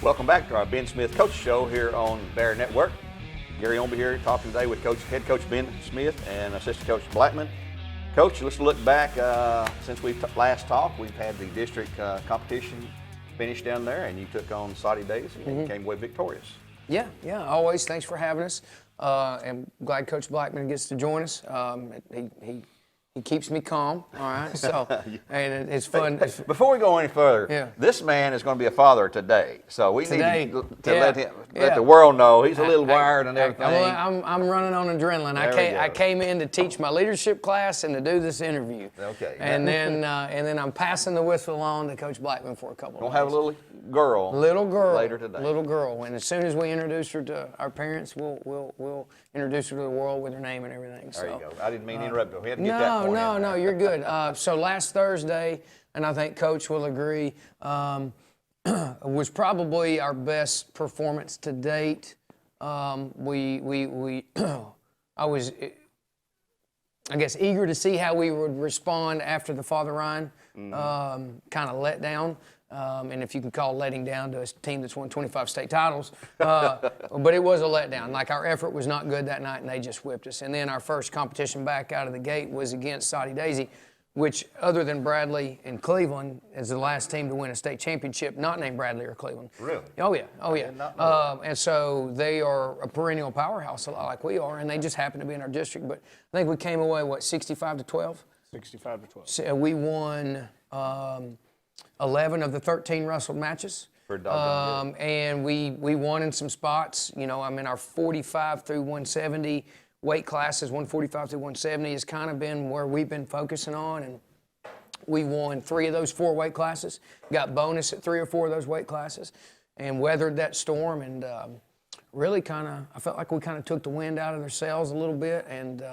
Welcome back to our Ben Smith Coach Show here on Bear Network. Gary Ownbey here talking today with Head Coach Ben Smith and Assistant Coach Blackman. Coach, let's look back. Since we last talked, we've had the district competition finish down there, and you took on Saudi Days and came away victorious. Yeah, always. Thanks for having us. I'm glad Coach Blackman gets to join us. He keeps me calm, all right? So, and it's fun. Before we go any further, this man is going to be a father today. So we need to let the world know he's a little wired and everything. I'm running on adrenaline. I came in to teach my leadership class and to do this interview. Okay. And then I'm passing the whistle on to Coach Blackman for a couple of days. We'll have a little girl later today. Little girl. And as soon as we introduce her to our parents, we'll introduce her to the world with her name and everything. There you go. I didn't mean to interrupt you. We had to get that point in. No, you're good. So last Thursday, and I think Coach will agree, was probably our best performance to date. I was, I guess, eager to see how we would respond after the Father Ryan kind of let down. And if you can call letting down to a team that's won 25 state titles. But it was a letdown. Like, our effort was not good that night, and they just whipped us. And then our first competition back out of the gate was against Saudi Daisy, which, other than Bradley and Cleveland, is the last team to win a state championship, not named Bradley or Cleveland. Really? Oh, yeah. And so they are a perennial powerhouse, a lot like we are, and they just happen to be in our district. But I think we came away, 65-12? 65-12. So we won 11 of the 13 wrestled matches. And we won in some spots. You know, I mean, our 45 through 170 weight classes, 145 through 170, has kind of been where we've been focusing on. And we won 3 of those 4 weight classes, got bonus at 3 or 4 of those weight classes, and weathered that storm. And really I felt like we kind of took the wind out of their sails a little bit, and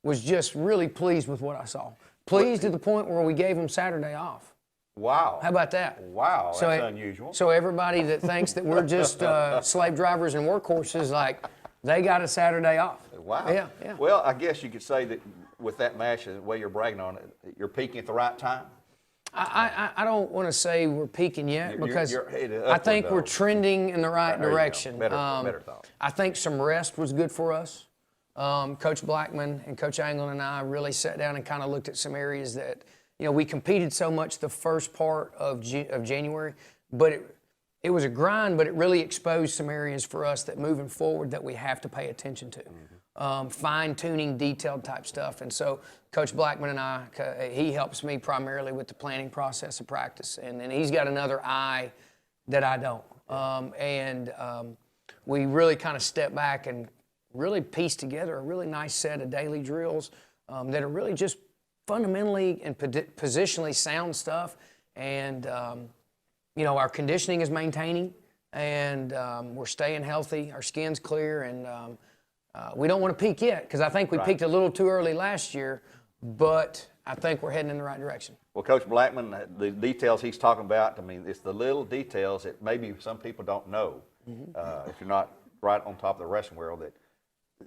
was just really pleased with what I saw. Pleased to the point where we gave them Saturday off. Wow. How about that? Wow, that's unusual. So everybody that thinks that we're just slave drivers and workhorses, like, they got a Saturday off. Wow. Yeah. Well, I guess you could say that with that match, the way you're bragging on it, you're peaking at the right time. I don't want to say we're peaking yet, because you're I think we're trending in the right direction. Better thought. I think some rest was good for us. Coach Blackman and Coach Anglin and I really sat down and kind of looked at some areas that, you know, we competed so much the first part of January, but it was a grind, but it really exposed some areas for us that moving forward that we have to pay attention to. Fine-tuning, detailed type stuff. And so Coach Blackman and I, he helps me primarily with the planning process of practice, and he's got another eye that I don't. We really kind of step back and really piece together a really nice set of daily drills that are really just fundamentally and positionally sound stuff. And you know, our conditioning is maintaining, and we're staying healthy, our skin's clear, and we don't want to peak yet, because I think we peaked a little too early last year, but I think we're heading in the right direction. Well, Coach Blackman, the details he's talking about, I mean, it's the little details that maybe some people don't know, if you're not right on top of the wrestling world,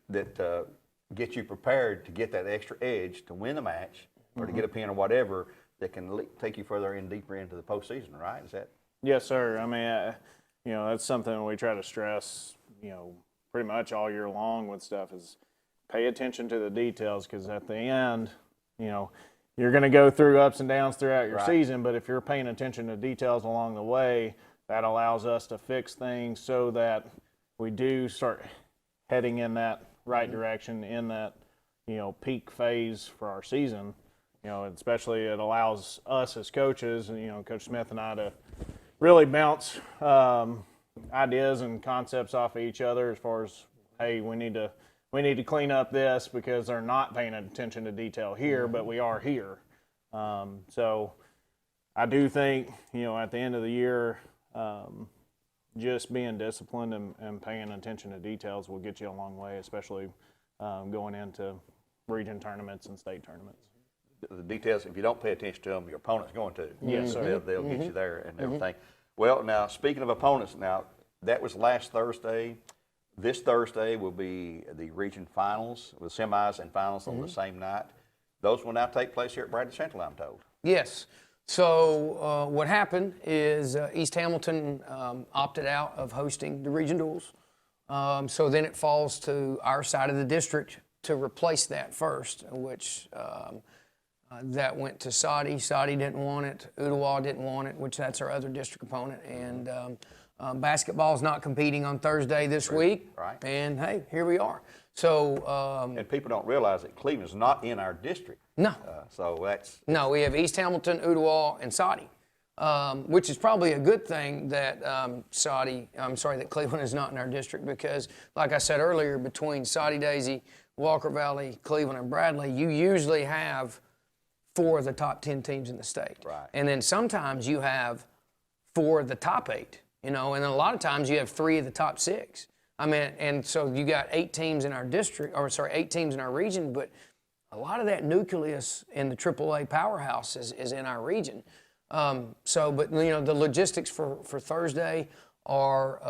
that get you prepared to get that extra edge to win the match or to get a pin or whatever that can take you further and deeper into the postseason, right? Is that? Yes, sir. I mean, you know, that's something we try to stress, you know, pretty much all year long with stuff, is pay attention to the details, because at the end, you know, you're going to go through ups and downs throughout your season, but if you're paying attention to details along the way, that allows us to fix things so that we do start heading in that right direction, in that, you know, peak phase for our season. You know, especially it allows us as coaches, you know, Coach Smith and I, to really bounce ideas and concepts off of each other, as far as, hey, we need to clean up this because they're not paying attention to detail here, but we are here. So I do think, you know, at the end of the year, just being disciplined and paying attention to details will get you a long way, especially going into region tournaments and state tournaments. The details, if you don't pay attention to them, your opponent's going to. Yes, sir. They'll get you there and everything. Well, now, speaking of opponents, now, that was last Thursday. This Thursday will be the region finals, with semis and finals on the same night. Those will now take place here at Bradley Central, I'm told. Yes. So what happened is East Hamilton opted out of hosting the region duels. So then it falls to our side of the district to replace that first, which that went to Saudi. Saudi didn't want it. Ottawa didn't want it, which that's our other district opponent. And basketball's not competing on Thursday this week. Right. And hey, here we are. So And people don't realize that Cleveland's not in our district. no. So that's, No, we have East Hamilton, Ottawa, and Saudi, which is probably a good thing that that Cleveland is not in our district because, like I said earlier, between Saudi Daisy, Walker Valley, Cleveland, and Bradley, you usually have 4 of the top 10 teams in the state. Right. And then sometimes you have 4 of the top 8, and then a lot of times you have 3 of the top 6. I mean, and so you got 8 teams in our district, 8 teams in our region, but a lot of that nucleus in the AAA powerhouse is in our region. But the logistics for Thursday are,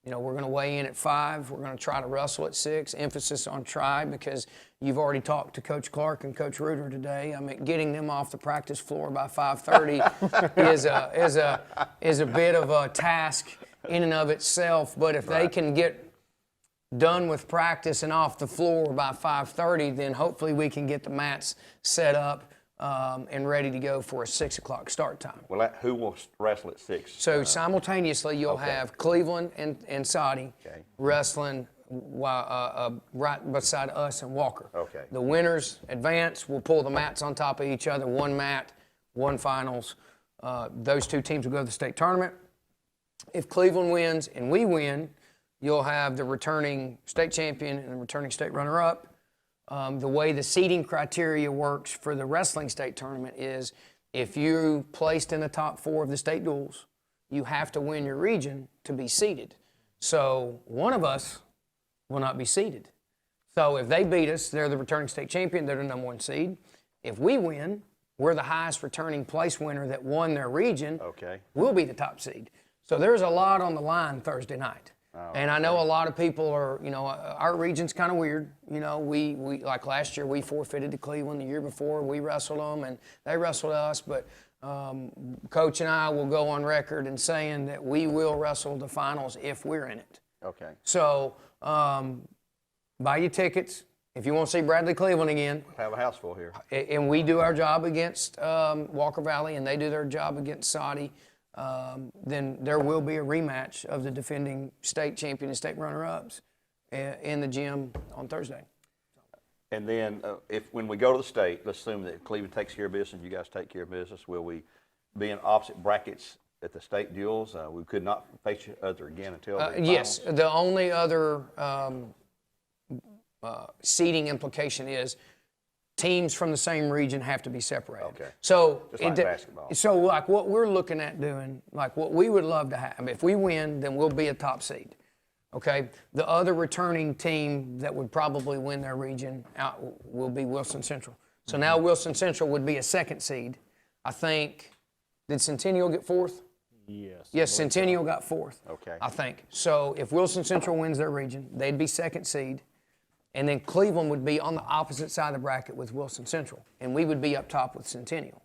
we're going to weigh in at 5. We're going to try to wrestle at 6. Emphasis on try because you've already talked to Coach Clark and Coach Reuter today. I mean, getting them off the practice floor by 5:30 is a bit of a task in and of itself. But if they can get done with practice and off the floor by 5:30, then hopefully we can get the mats set up and ready to go for a 6 o'clock start time. well, who will wrestle at 6? So simultaneously, you'll have Cleveland and Saudi wrestling right beside us and Walker. Okay. The winners advance. We'll pull the mats on top of each other, 1 mat, 1 finals. Those 2 teams will go to the state tournament. If Cleveland wins and we win, you'll have the returning state champion and the returning state runner-up. The way the seeding criteria works for the wrestling state tournament is if you placed in the top 4 of the state duels, you have to win your region to be seeded. So one of us will not be seeded. So if they beat us, they're the returning state champion, they're the number 1 seed. If we win, we're the highest returning place winner that won their region. Okay. We'll be the top seed. So there's a lot on the line Thursday night. And I know a lot of people are, our region's kind of weird. We like last year we forfeited to Cleveland. The year before we wrestled them and they wrestled us. But Coach and I will go on record in saying that we will wrestle the finals if we're in it. Okay. So buy your tickets if you want to see Bradley Cleveland again. Have a house full here. And we do our job against Walker Valley and they do their job against Saudi. Then there will be a rematch of the defending state champion and state runner-ups in the gym on Thursday. And then when we go to the state, let's assume that Cleveland takes care of business and you guys take care of business, will we be in opposite brackets at the state duels? We could not face each other again until the finals? Yes. The only other seeding implication is teams from the same region have to be separated. Okay. So Just like basketball. So like what we're looking at doing, like what we would love to have, if we win, then we'll be a top seed. Okay. The other returning team that would probably win their region out will be Wilson Central. So now Wilson Central would be a 2nd seed. I think, did Centennial get 4th? Yes. Yes, Centennial got 4th. Okay. I think. So if Wilson Central wins their region, they'd be 2nd seed. And then Cleveland would be on the opposite side of the bracket with Wilson Central. And we would be up top with Centennial.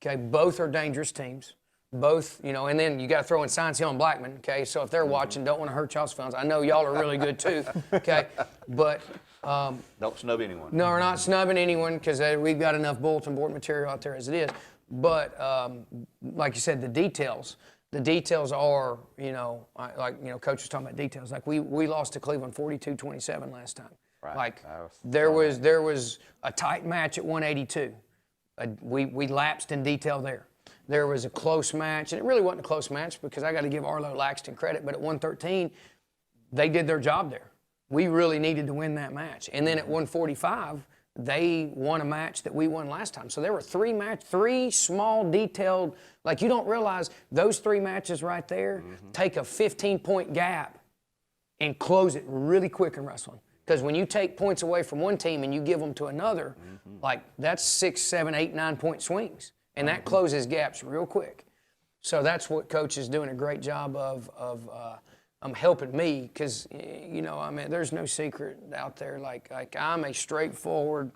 Okay, both are dangerous teams. Both, and then you got to throw in Science Hill and Blackman. Okay, so if they're watching, don't want to hurt y'all's feelings. I know y'all are really good too. Okay, but don't snub anyone. no, we're not snubbing anyone because we've got enough bulletin board material out there as it is. But like you said, the details are, Coach was talking about details. Like we lost to Cleveland 42-27 last time. Right. Like there was a tight match at 182. We lapsed in detail there. There was a close match, and it really wasn't a close match because I got to give Arlo Laxton credit, but at 113, they did their job there. We really needed to win that match. And then at 145, they won a match that we won last time. So there were 3 small detailed, like you don't realize those 3 matches right there take a 15-point gap and close it really quick in wrestling. Because when you take points away from one team and you give them to another, like that's 6, 7, 8, 9-point swings. And that closes gaps real quick. So that's what Coach is doing a great job of helping me because, there's no secret out there. Like I'm a straightforward,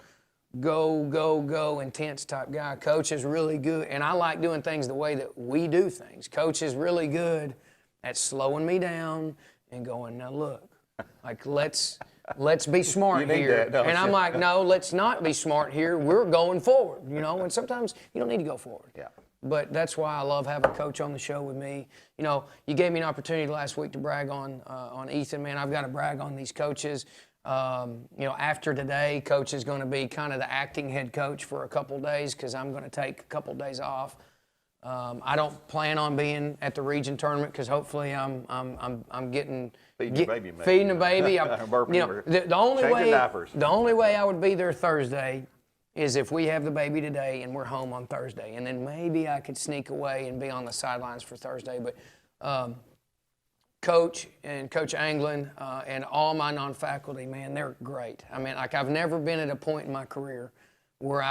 go, go, go, intense type guy. Coach is really good, and I like doing things the way that we do things. Coach is really good at slowing me down and going, now look, like let's be smart You need here. that, don't And I'm you? like, no, let's not be smart here. We're going forward, you know. And sometimes you don't need to go forward. Yeah. But that's why I love having Coach on the show with me. You know, you gave me an opportunity last week to brag on Ethan. Man, I've got to brag on these coaches. You know, after today, Coach is going to be kind of the acting head coach for a couple days because I'm going to take a couple days off. I don't plan on being at the region tournament because hopefully I'm getting Feeding the baby, maybe. feeding the baby. Burping You know, or the only changing way diapers. the only way I would be there Thursday is if we have the baby today and we're home on Thursday, and then maybe I could sneak away and be on the sidelines for Thursday. But Coach and Coach Anglin and all my non-faculty, man, they're great. I mean, like I've never been at a point in my career where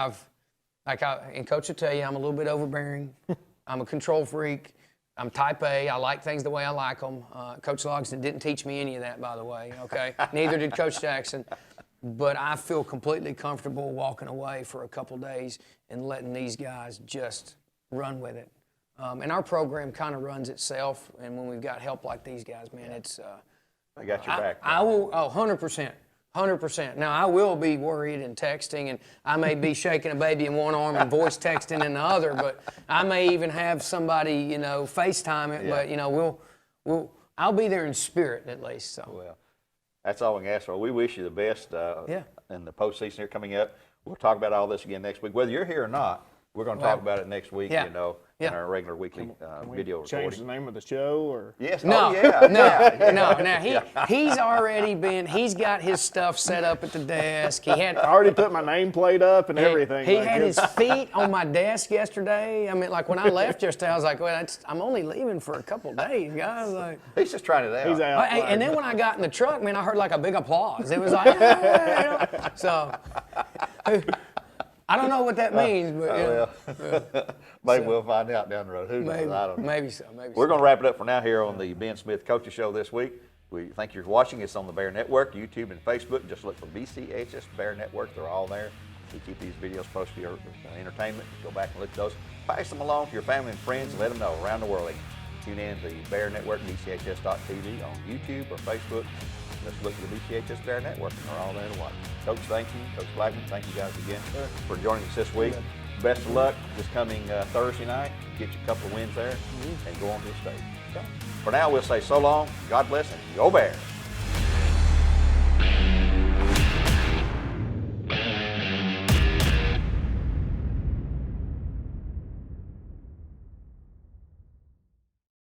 and Coach will tell you I'm a little bit overbearing. I'm a control freak. I'm type A. I like things the way I like them. Coach Logston didn't teach me any of that, by the way, okay? Neither did Coach Jackson. But I feel completely comfortable walking away for a couple days and letting these guys just run with it. And our program kind of runs itself, and when we've got help like these guys, man, it's I got your back. I will 100%. 100%. Now, I will be worried and texting, and I may be shaking a baby in one arm and voice texting in the other, but I may even have somebody, you know, FaceTime it, Yeah. but, you know, I'll be there in spirit at least. So. Well, that's all we can ask for. We wish you the best Yeah. in the postseason here coming up. We'll talk about all this again next week. Whether you're here or not, we're going to talk about it next week, Yeah. you know, in Yeah. our regular weekly video Change recording. the name of the show, or Yes. No, Oh, yeah. no, yeah. no. Now he's got his stuff set up at the desk. He had I already put my nameplate up and everything. He like had his it's- feet on my desk yesterday. I mean, like when I left yesterday, I was like, well, I'm only leaving for a couple days, guys. Like, He's just trying it out. He's out. hey, and then when I got in the truck, man, I heard like a big applause. It was like, "Yeah," you know? So I don't know what that means, but you know, Well, maybe we'll find out down the road. Who knows? maybe, I don't know. maybe so. Maybe We're so. going to wrap it up for now here on the Ben Smith Coaches Show this week. We thank you for watching. It's on the Bear Network, YouTube, and Facebook. Just look for BCHS Bear Network. They're all there. We keep these videos posted for your entertainment. Go back and look at those. Pass them along to your family and friends and let them know around the world. They can tune in to the Bear Network, BCHS.TV on YouTube or Facebook. Let's look at the BCHS Bear Network, and they're all there to watch. Coach, thank you. Coach Blackman, thank you guys again for joining us this week. Best of luck this coming Thursday night. Get you a couple of wins there and go on to the stage. For now, we'll say so long, God bless, and go Bears.